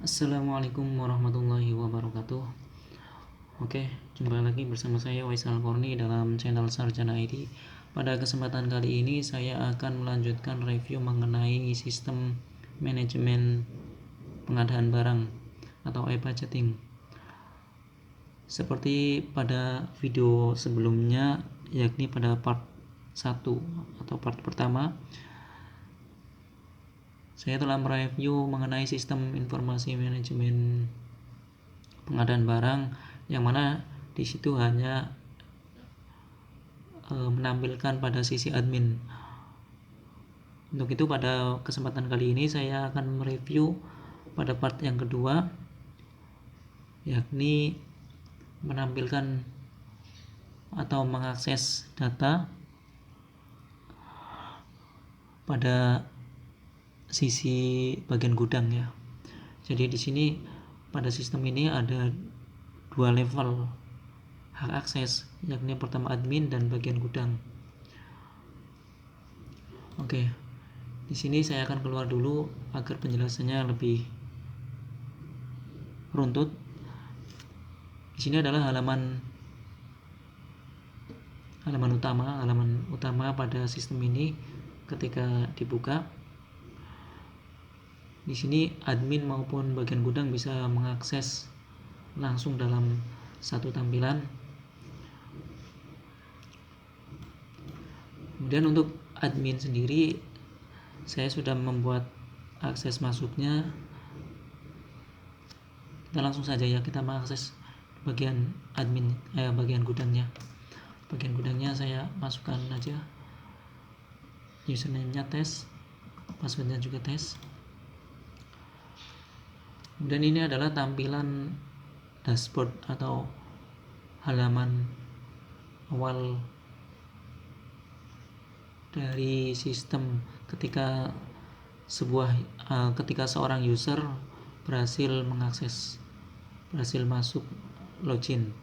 Assalamualaikum warahmatullahi wabarakatuh. Oke, jumpa lagi bersama saya Wais Al-Korni dalam channel Sarjana IT. Pada kesempatan kali ini saya akan melanjutkan review mengenai sistem manajemen pengadaan barang atau e-budgeting. Seperti pada video sebelumnya, yakni pada part 1 atau part pertama, saya telah mereview mengenai sistem informasi manajemen pengadaan barang, yang mana di situ hanya menampilkan pada sisi admin. Untuk itu pada kesempatan kali ini saya akan mereview pada part yang kedua, yakni menampilkan atau mengakses data pada sisi bagian gudang ya. Jadi di sini pada sistem ini ada dua level hak akses, yakni pertama admin dan bagian gudang. Oke, di sini saya akan keluar dulu agar penjelasannya lebih runtut. Di sini adalah halaman utama pada sistem ini. Ketika dibuka, di sini admin maupun bagian gudang bisa mengakses langsung dalam satu tampilan. Kemudian untuk admin sendiri, saya sudah membuat akses masuknya. Kita langsung saja ya, kita mengakses bagian admin, bagian gudangnya. Bagian gudangnya saya masukkan aja username-nya tes, password-nya juga tes. Dan ini adalah tampilan dashboard atau halaman awal dari sistem ketika seorang user berhasil masuk login.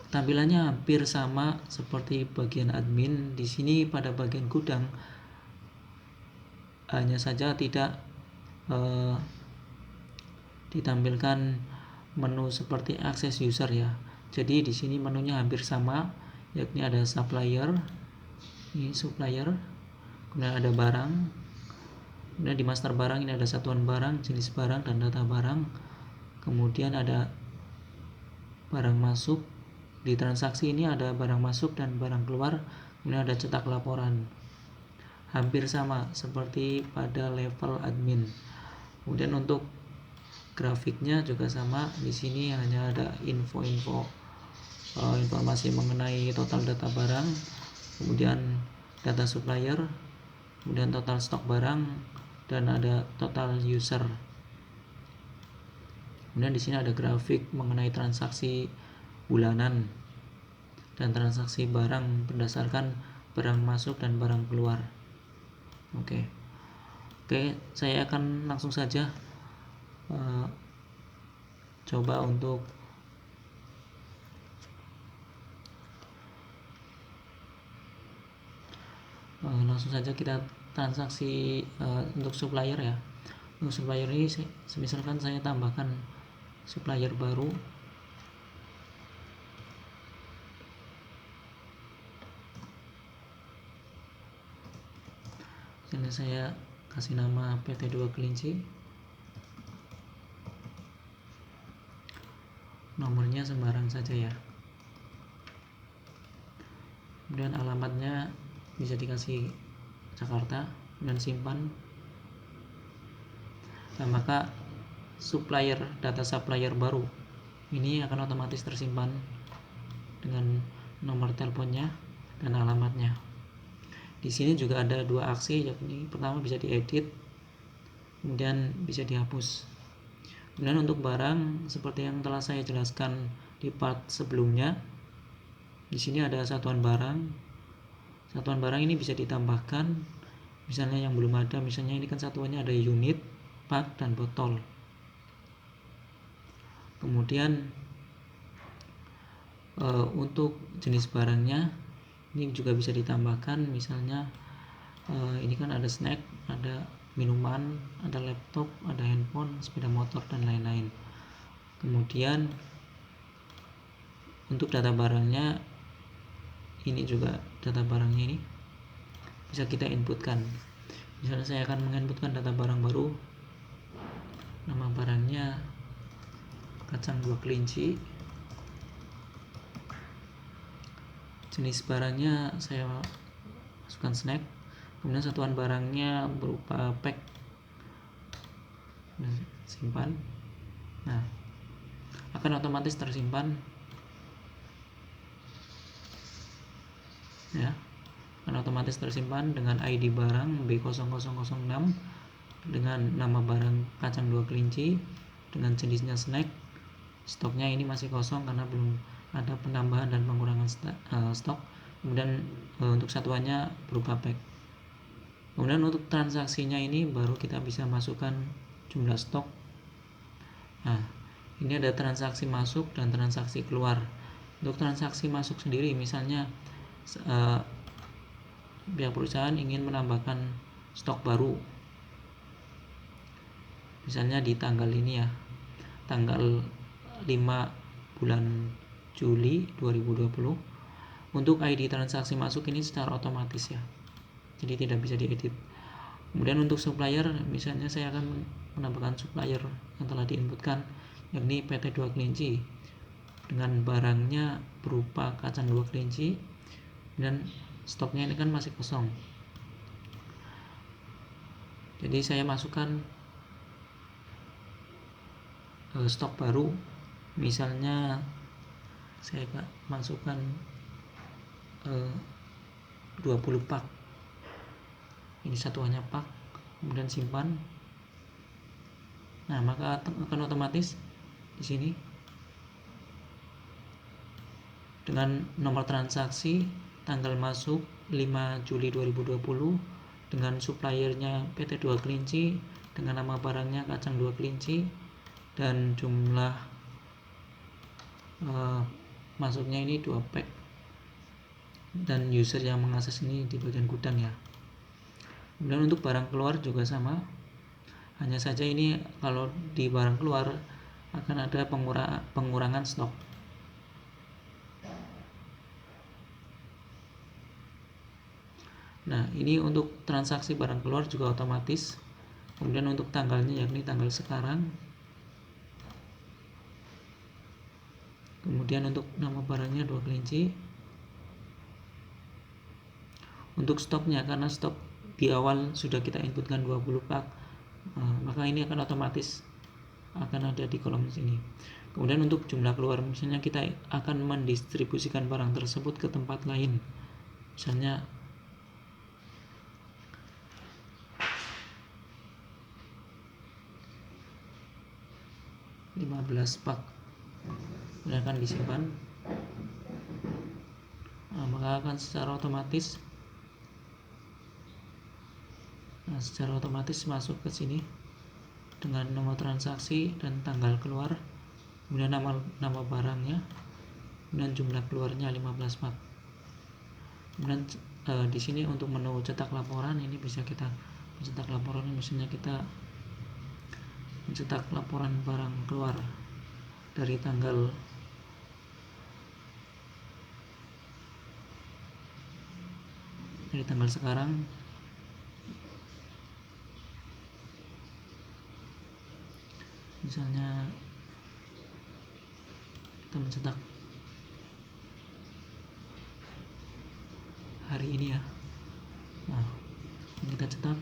Tampilannya hampir sama seperti bagian admin. Di sini pada bagian gudang hanya saja tidak ditampilkan menu seperti akses user ya. Jadi di sini menunya hampir sama, yakni ada supplier, kemudian ada barang, kemudian di master barang ini ada satuan barang, jenis barang, dan data barang. Kemudian ada barang masuk. Di transaksi ini ada barang masuk dan barang keluar, kemudian ada cetak laporan. Hampir sama seperti pada level admin. Kemudian untuk grafiknya juga sama. Di sini hanya ada informasi mengenai total data barang, kemudian data supplier, kemudian total stok barang, dan ada total user. Kemudian di sini ada grafik mengenai transaksi bulanan dan transaksi barang berdasarkan barang masuk dan barang keluar. Oke, saya akan langsung saja coba untuk langsung saja kita transaksi untuk supplier ya. Untuk supplier ini misalkan saya tambahkan supplier baru. Sini saya kasih nama PT2 Kelinci. Nomornya sembarang saja ya. Kemudian alamatnya bisa dikasih Jakarta dan simpan. Nah, maka data supplier baru ini akan otomatis tersimpan dengan nomor teleponnya dan alamatnya. Di sini juga ada dua aksi, yakni pertama bisa diedit, kemudian bisa dihapus. Kemudian untuk barang seperti yang telah saya jelaskan di part sebelumnya, di sini ada satuan barang. Satuan barang ini bisa ditambahkan, misalnya yang belum ada, misalnya ini kan satuannya ada unit, pak, dan botol. Kemudian untuk jenis barangnya ini juga bisa ditambahkan, misalnya ini kan ada snack, ada minuman, ada laptop, ada handphone, sepeda motor, dan lain-lain. Kemudian untuk data barangnya, ini juga data barangnya ini bisa kita inputkan. Misalnya saya akan menginputkan data barang baru. Nama barangnya kacang 2 kelinci. Jenis barangnya saya masukkan snack. Kemudian satuan barangnya berupa pack. Simpan. Nah, akan otomatis tersimpan ya. Akan otomatis tersimpan dengan ID barang B0006 dengan nama barang kacang 2 kelinci dengan jenisnya snack. Stoknya ini masih kosong karena belum ada penambahan dan pengurangan stok. Kemudian untuk satuannya berupa pack. Kemudian untuk transaksinya ini baru kita bisa masukkan jumlah stok. Nah, ini ada transaksi masuk dan transaksi keluar. Untuk transaksi masuk sendiri, misalnya pihak perusahaan ingin menambahkan stok baru, misalnya di tanggal ini ya, tanggal 5 bulan Juli 2020. Untuk ID transaksi masuk ini secara otomatis ya, jadi tidak bisa diedit. Kemudian untuk supplier, misalnya saya akan menambahkan supplier yang telah diinputkan, yakni PT 2 kelinci dengan barangnya berupa kacang 2 kelinci dan stoknya ini kan masih kosong. Jadi saya masukkan stok baru, misalnya saya masukkan 20 pak. Ini satuannya pak, kemudian simpan. Nah, maka akan otomatis di sini dengan nomor transaksi, tanggal masuk 5 Juli 2020 dengan suppliernya PT 2 kelinci dengan nama barangnya kacang 2 kelinci dan jumlah masuknya ini 2 pack dan user yang mengakses ini di bagian gudang ya. Kemudian untuk barang keluar juga sama, hanya saja ini kalau di barang keluar akan ada pengurangan stok. Nah, ini untuk transaksi barang keluar juga otomatis. Kemudian untuk tanggalnya yakni tanggal sekarang. Kemudian untuk nama barangnya 2 kelinci. Untuk stoknya, karena stok di awal sudah kita inputkan 20 pak, maka ini akan otomatis akan ada di kolom sini. Kemudian untuk jumlah keluar, misalnya kita akan mendistribusikan barang tersebut ke tempat lain, misalnya pak, ini akan disimpan. Maka akan secara otomatis masuk ke sini dengan nomor transaksi dan tanggal keluar, kemudian nama barangnya, kemudian jumlah keluarnya 15 pak. Kemudian di sini untuk menu cetak laporan, ini bisa kita mencetak laporan, misalnya kita mencetak laporan barang keluar dari tanggal sekarang, misalnya kita mencetak hari ini ya. Nah, kita cetak.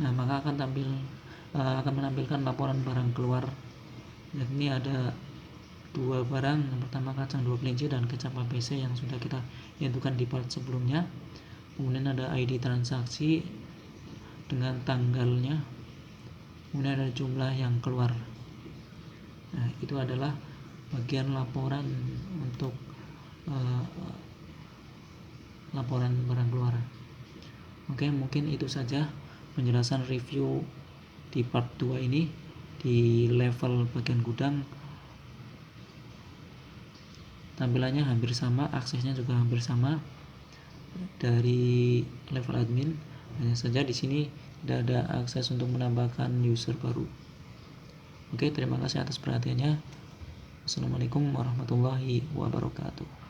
Nah, maka akan menampilkan laporan barang keluar, yakni ada 2 barang. Yang pertama kacang 2 kelinci dan kecap ABC yang sudah kita tentukan di part sebelumnya. Kemudian ada ID transaksi dengan tanggalnya, kemudian ada jumlah yang keluar. Nah, itu adalah bagian laporan untuk laporan barang keluar. Oke, mungkin itu saja penjelasan review di part 2 ini di level bagian gudang. tampilannya hampir sama, aksesnya juga hampir sama dari level admin. Hanya saja di sini tidak ada akses untuk menambahkan user baru. Oke, terima kasih atas perhatiannya. Assalamualaikum warahmatullahi wabarakatuh.